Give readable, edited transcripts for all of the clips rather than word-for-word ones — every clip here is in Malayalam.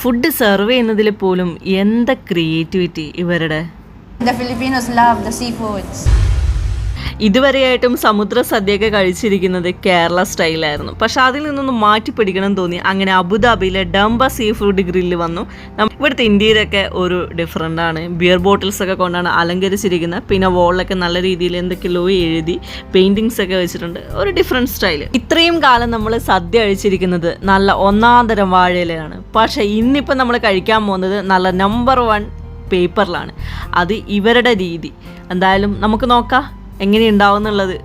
ഫുഡ് സെർവ് ചെയ്യുന്നതിൽ പോലും എന്താ ക്രിയേറ്റിവിറ്റി ഇവരുടെ. The Filipinos love the seafoods. ഇതുവരെയായിട്ടും സമുദ്ര സദ്യയൊക്കെ കഴിച്ചിരിക്കുന്നത് കേരള സ്റ്റൈലായിരുന്നു. പക്ഷെ അതിൽ നിന്നൊന്ന് മാറ്റി പിടിക്കണം തോന്നി. അങ്ങനെ അബുദാബിയിലെ ഡംബ സീ ഫുഡ് ഗ്രില്ല് വന്നു. ഇവിടുത്തെ ഇന്ത്യയിലൊക്കെ ഒരു ഡിഫറൻ്റ് ആണ്. ബിയർ ബോട്ടിൽസ് ഒക്കെ കൊണ്ടാണ് അലങ്കരിച്ചിരിക്കുന്നത്. പിന്നെ വോളിലൊക്കെ നല്ല രീതിയിൽ എന്തൊക്കെയോ എഴുതി പെയിൻറ്റിങ്സ് ഒക്കെ വെച്ചിട്ടുണ്ട്. ഒരു ഡിഫറെൻറ്റ് സ്റ്റൈല്. ഇത്രയും കാലം നമ്മൾ സദ്യ കഴിച്ചിരിക്കുന്നത് നല്ല ഒന്നാന്തരം വാഴയിലാണ്. പക്ഷേ ഇന്നിപ്പം നമ്മൾ കഴിക്കാൻ പോകുന്നത് നല്ല നമ്പർ 1 പേപ്പറിലാണ്. അത് ഇവരുടെ രീതി. എന്തായാലും നമുക്ക് നോക്കാം എങ്ങനെയുണ്ടാവും എന്നുള്ളത്.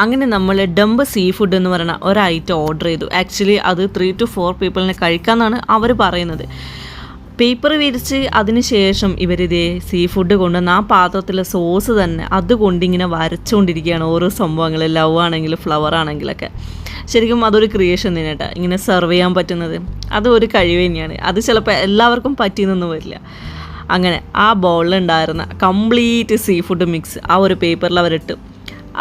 അങ്ങനെ നമ്മൾ ഡംബ സീ ഫുഡ് എന്ന് പറയുന്ന ഒരു ഐറ്റം ഓർഡർ ചെയ്തു. ആക്ച്വലി അത് 3 to 4 പീപ്പിളിനെ കഴിക്കാമെന്നാണ് അവർ പറയുന്നത്. പേപ്പർ വിരിച്ച് അതിന് ശേഷം ഇവരിതേ സീ ഫുഡ് കൊണ്ടുവന്ന് ആ പാത്രത്തിലെ സോസ് തന്നെ അതുകൊണ്ടിങ്ങനെ വരച്ചുകൊണ്ടിരിക്കുകയാണ് ഓരോ സംഭവങ്ങൾ. ലവ് ആണെങ്കിലും ഫ്ലവർ ആണെങ്കിലൊക്കെ. ശരിക്കും അതൊരു ക്രിയേഷൻ തന്നെ കേട്ടോ. ഇങ്ങനെ സെർവ് ചെയ്യാൻ പറ്റുന്നത് അതൊരു കഴിവ് തന്നെയാണ്. അത് ചിലപ്പോൾ എല്ലാവർക്കും പറ്റിയെന്നൊന്നും വരില്ല. അങ്ങനെ ആ ബൗളിലുണ്ടായിരുന്ന കംപ്ലീറ്റ് സീ ഫുഡ് മിക്സ് ആ ഒരു പേപ്പറിൽ അവരിട്ടു.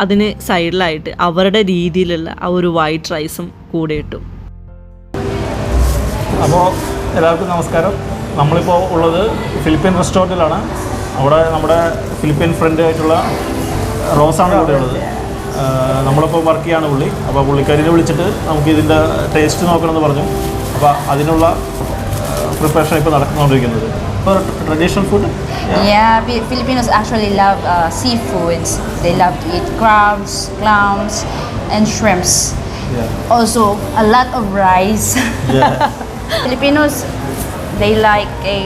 അതിന് സൈഡിലായിട്ട് അവരുടെ രീതിയിലുള്ള ആ ഒരു വൈറ്റ് റൈസും കൂടെ ഇട്ടു. അപ്പോൾ എല്ലാവർക്കും നമസ്കാരം. നമ്മളിപ്പോൾ ഉള്ളത് ഫിലിപ്പീൻ റെസ്റ്റോറൻറ്റിലാണ്. അവിടെ നമ്മുടെ ഫിലിപ്പീൻ ഫ്രണ്ട് ആയിട്ടുള്ള റോസാണ് കൂടെ ഉള്ളത്. നമ്മളിപ്പോൾ വർക്ക് ചെയ്യാണ് പുള്ളി. അപ്പോൾ പുള്ളിക്കാരിനെ വിളിച്ചിട്ട് നമുക്ക് ഇതിൻ്റെ ടേസ്റ്റ് നോക്കണമെന്ന് പറഞ്ഞു. അപ്പോൾ അതിനുള്ള പ്രിപ്പറേഷൻ ഇപ്പോൾ നടന്നുകൊണ്ടിരിക്കുന്നത്. Traditional food? Yeah, Filipinos actually love seafoods. They love to eat crabs, clams, and shrimps. Yeah. Also, a lot of rice. Yeah. Filipinos, they like a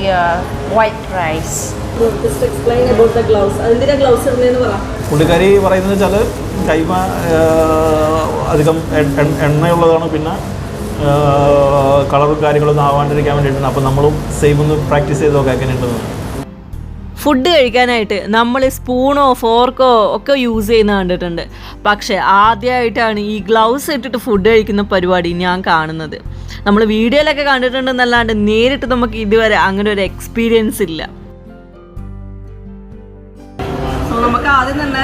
white rice. Just explain about the gloves. Andira gloves irunnu para. പുള്ളിക്കാരി പറയുന്നത് വെച്ചാൽ കൈമ അധികം എണ്ണയുള്ളതാണ്. പിന്നെ കളറും കാര്യങ്ങളൊന്നും ആവാണ്ടിരിക്കാൻ വേണ്ടിയിട്ടാണ്. അപ്പോൾ നമ്മളും സെയിം ഒന്ന് പ്രാക്ടീസ് ചെയ്ത് നോക്കാൻ എങ്ങനെയുണ്ടെന്ന്. ഫുഡ് കഴിക്കാനായിട്ട് നമ്മൾ സ്പൂണോ ഫോർക്കോ ഒക്കെ യൂസ് ചെയ്യുന്ന കണ്ടിട്ടുണ്ട്. പക്ഷേ ആദ്യമായിട്ടാണ് ഈ ഗ്ലൗസ് ഇട്ടിട്ട് ഫുഡ് കഴിക്കുന്ന പരിപാടി ഞാൻ കാണുന്നത്. നമ്മൾ വീഡിയോയിലൊക്കെ കണ്ടിട്ടുണ്ടെന്നല്ലാണ്ട് നേരിട്ട് നമുക്ക് ഇതുവരെ അങ്ങനെ ഒരു എക്സ്പീരിയൻസ് ഇല്ല. നമുക്ക് ആദ്യം തന്നെ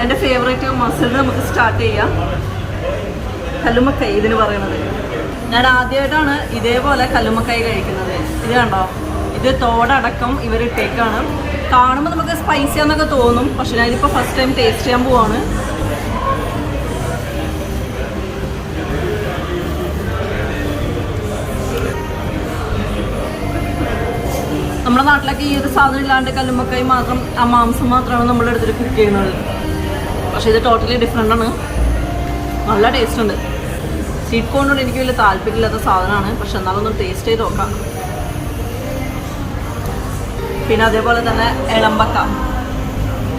എൻ്റെ ഫേവറേറ്റ് മസിൽ നമുക്ക് സ്റ്റാർട്ട് ചെയ്യാം. കല്ലുമ്മക്കായ് ഇതിന് പറയണത്. ഞാൻ ആദ്യമായിട്ടാണ് ഇതേപോലെ കല്ലുമ്മക്കായ് കഴിക്കുന്നത്. ഇത് കണ്ടോ, ഇത് തോടടക്കം ഇവരിട്ടേക്കാണ്. കാണുമ്പോൾ നമുക്ക് സ്പൈസി ആണെന്നൊക്കെ തോന്നും. പക്ഷെ ഞാനിപ്പോൾ ഫസ്റ്റ് ടൈം ടേസ്റ്റ് ചെയ്യാൻ പോവാണ്. നമ്മുടെ നാട്ടിലൊക്കെ ഈ ഒരു സാധനം ഇല്ലാണ്ട് കല്ലുമ്മക്കായ് മാത്രം, ആ മാംസം മാത്രമാണ് നമ്മളെടുത്തിട്ട് കുക്ക് ചെയ്യുന്നത്. പക്ഷെ ഇത് ടോട്ടലി ഡിഫറെൻ്റ് ആണ്. നല്ല ടേസ്റ്റ് ഉണ്ട്. സ്വീറ്റ് കോണിനോട് എനിക്ക് വലിയ താല്പര്യമില്ലാത്ത സാധനമാണ്. പക്ഷെ എന്നാലും ഒന്ന് ടേസ്റ്റ് ചെയ്ത് നോക്കാം. പിന്നെ അതേപോലെ തന്നെ ഇളമ്പക്ക.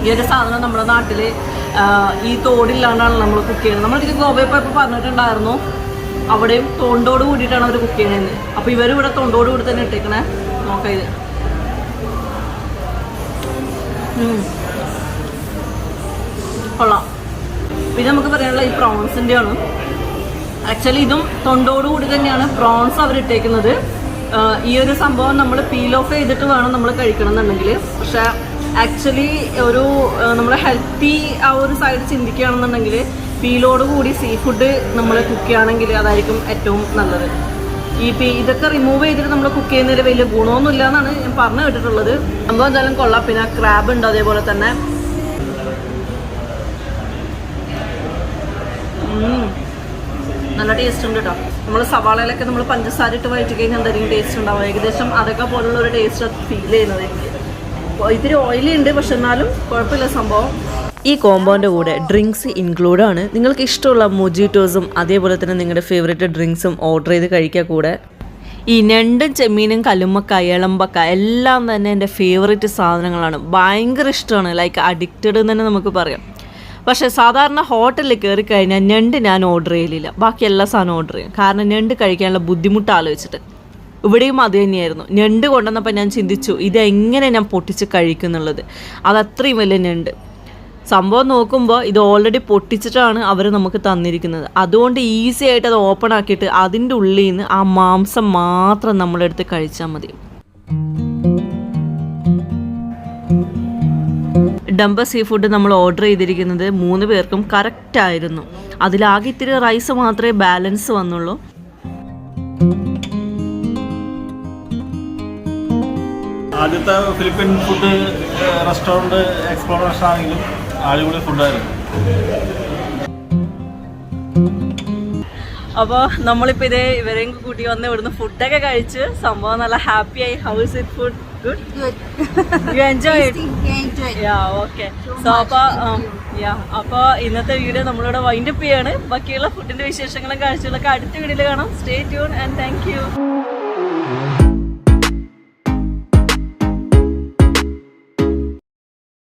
ഈ ഒരു സാധനം നമ്മുടെ നാട്ടിൽ ഈ തോടില്ലാണ്ടാണ് നമ്മൾ കുക്ക് ചെയ്യുന്നത്. നമ്മളിത് ഗോവയിൽ പോയപ്പോൾ പറഞ്ഞിട്ടുണ്ടായിരുന്നു അവിടെയും തൊണ്ടോട് കൂടിയിട്ടാണ് അവർ കുക്ക് ചെയ്യണതെന്ന്. അപ്പോൾ ഇവരിവിടെ തൊണ്ടോട് കൂടി തന്നെ ഇട്ടേക്കണേ. നോക്കാം ഇത്. കൊള്ളാം. പിന്നെ നമുക്ക് പറയാനുള്ള ഈ പ്രോൺസിൻ്റെ ആണ്. ആക്ച്വലി ഇതും തൊണ്ടോടുകൂടി തന്നെയാണ് പ്രോൺസ് അവരിട്ടേക്കുന്നത്. ഈ ഒരു സംഭവം നമ്മൾ പീൽ ഓഫ് ചെയ്തിട്ട് വേണം നമ്മൾ കഴിക്കണം എന്നുണ്ടെങ്കിൽ. പക്ഷേ ആക്ച്വലി ഒരു നമ്മൾ ഹെൽത്തി ആ ഒരു സൈഡ് ചിന്തിക്കുകയാണെന്നുണ്ടെങ്കിൽ പീലോട് കൂടി സീ ഫുഡ് നമ്മൾ കുക്ക് ചെയ്യുകയാണെങ്കിൽ അതായിരിക്കും ഏറ്റവും നല്ലത്. ഇതൊക്കെ റിമൂവ് ചെയ്തിട്ട് നമ്മൾ കുക്ക് ചെയ്യുന്നതിൽ വലിയ ഗുണമൊന്നുമില്ല എന്നാണ് ഞാൻ പറഞ്ഞു കേട്ടിട്ടുള്ളത്. സംഭവം എന്തായാലും കൊള്ളാം. പിന്നെ ക്രാബ് ഉണ്ട് അതേപോലെ തന്നെ. നല്ല ടേസ്റ്റ് ഉണ്ട് കേട്ടോ. നമ്മൾ സവാളയിലൊക്കെ നമ്മൾ പഞ്ചസാര ഇട്ട് വഴറ്റി കഴിഞ്ഞാൽ എന്തായിരിക്കും ടേസ്റ്റ് ഉണ്ടാവുക. ഏകദേശം അതൊക്കെ പോലുള്ള ഒരു ടേസ്റ്റ് ഫീൽ ചെയ്യുന്നത് എനിക്ക്. ഇത്തിരി ഓയിലി ഉണ്ട്, പക്ഷെ എന്നാലും കുഴപ്പമില്ല സംഭവം. ഈ കോമ്പോൻ്റെ കൂടെ ഡ്രിങ്ക്സ് ഇൻക്ലൂഡ് ആണ്. നിങ്ങൾക്ക് ഇഷ്ടമുള്ള മൊജിറ്റോസും അതേപോലെ തന്നെ നിങ്ങളുടെ ഫേവറേറ്റ് ഡ്രിങ്ക്സും ഓർഡർ ചെയ്ത് കഴിക്കുക. കൂടെ ഈ ഞണ്ടും ചെമ്മീനും കല്ലുമ്മക്കായ ഇളമ്പക്ക എല്ലാം തന്നെ എൻ്റെ ഫേവറേറ്റ് സാധനങ്ങളാണ്. ഭയങ്കര ഇഷ്ടമാണ്. ലൈക്ക് അഡിക്റ്റഡ് എന്ന് തന്നെ നമുക്ക് പറയാം. പക്ഷേ സാധാരണ ഹോട്ടലിൽ കയറി കഴിഞ്ഞാൽ ഞണ്ട് ഞാൻ ഓർഡർ ചെയ്യലില്ല. ബാക്കി എല്ലാ സാധനവും ഓർഡർ ചെയ്യും. കാരണം ഞണ്ട് കഴിക്കാനുള്ള ബുദ്ധിമുട്ട് ആലോചിച്ചിട്ട്. ഇവിടെയും അത് തന്നെയായിരുന്നു. ഞണ്ട് കൊണ്ടുവന്നപ്പോൾ ഞാൻ ചിന്തിച്ചു ഇതെങ്ങനെ ഞാൻ പൊട്ടിച്ച് കഴിക്കുന്നുള്ളത്. അതത്രയും വലിയ ഞണ്ട്. സംഭവം നോക്കുമ്പോൾ ഇത് ഓൾറെഡി പൊട്ടിച്ചിട്ടാണ് അവർ നമുക്ക് തന്നിരിക്കുന്നത്. അതുകൊണ്ട് ഈസി ആയിട്ട് അത് ഓപ്പൺ ആക്കിയിട്ട് അതിൻ്റെ ഉള്ളിൽ നിന്ന് ആ മാംസം മാത്രം നമ്മളെടുത്ത് കഴിച്ചാൽ മതി. ഡംബ സീ ഫുഡ് നമ്മൾ ഓർഡർ ചെയ്തിരിക്കുന്നത് 3 പേർക്കും കറക്റ്റായിരുന്നു. അതിലാകെ ഇത്തിരി റൈസ് മാത്രമേ ബാലൻസ് വന്നുള്ളൂ. ആദ്യത്തെ ഫിലിപ്പിൻ ഫുഡ് റെസ്റ്റോറൻറ്റ് എക്സ്പ്ലോറേഷൻ ആണെങ്കിലും അടിപൊളി ഫുഡായിരുന്നു. അപ്പോൾ നമ്മളിപ്പോൾ ഇതേ ഇവരെയും കൂട്ടി വന്ന് ഇവിടുന്ന് ഫുഡൊക്കെ കഴിച്ച് സംഭവം നല്ല ഹാപ്പിയായി. How is it food? Good. You enjoy it? Yeah okay. So അപ്പോൾ ഇന്നത്തെ വീഡിയോ നമ്മളിവിടെ വൈൻഡപ്പ് ചെയ്യാണ്. ബാക്കിയുള്ള ഫുഡിൻ്റെ വിശേഷങ്ങളും കാഴ്ചകളൊക്കെ അടുത്ത വീഡിയോയിൽ കാണാം. Stay tune and thank you.